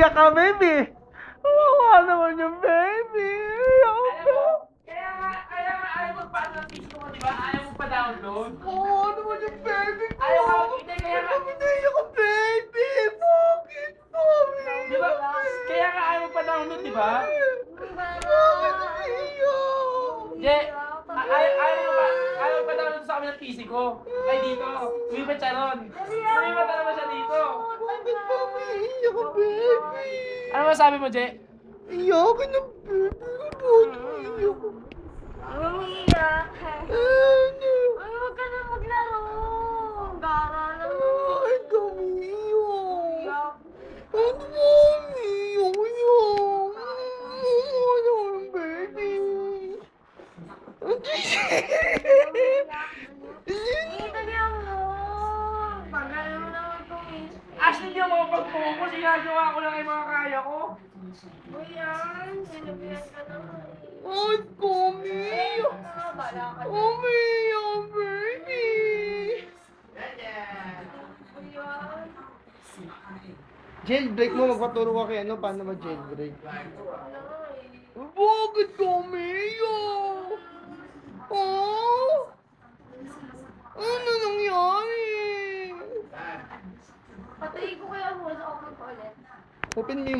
Umiiyak ka, baby. Oo naman yung baby. Kaya nga ayaw mo pa ng piso mo, di ba? Ayaw mo pa download. Oo naman yung baby ko. Ayaw ka makita, kaya nga. Umiiyak ka, baby. Bakit? Bakit? Di ba? Kaya nga ayaw mo pa download, di ba? Bakit umiiyak? Je, ayaw mo pa download sa kami ng PC ko. Ay dito, lumipat siya ron. Lumipat na naman siya dito. Bakit ba umiiyak ka, baby? Ano masabi mo, Je? Iyakin ng baby ko. Bakit umiiyak ka? Umiiyak. Ano? Ay, huwag ka na maglaro. Gara lang. Ay, umiiyak. Iyak. Ano ba umiiyak? Umiiyak. Ano yung baby? Ito niya mo. Pagkala mo naman itong Ashley, di ako makapag-focus. Ginagawa ko lang yung mga kaya ko. Uyan, sinabihan ka naman. Ay, umiiyak. Bala ka na. Umiiyak, baby. Uyan. Jailbreak mo, magpaturo ka kay ano, paano mag-jailbreak? Wala eh. Bakit ka umiiyak? Oh? Ano nangyari? Patayin ko kaya muna ako ulit. Open mo yung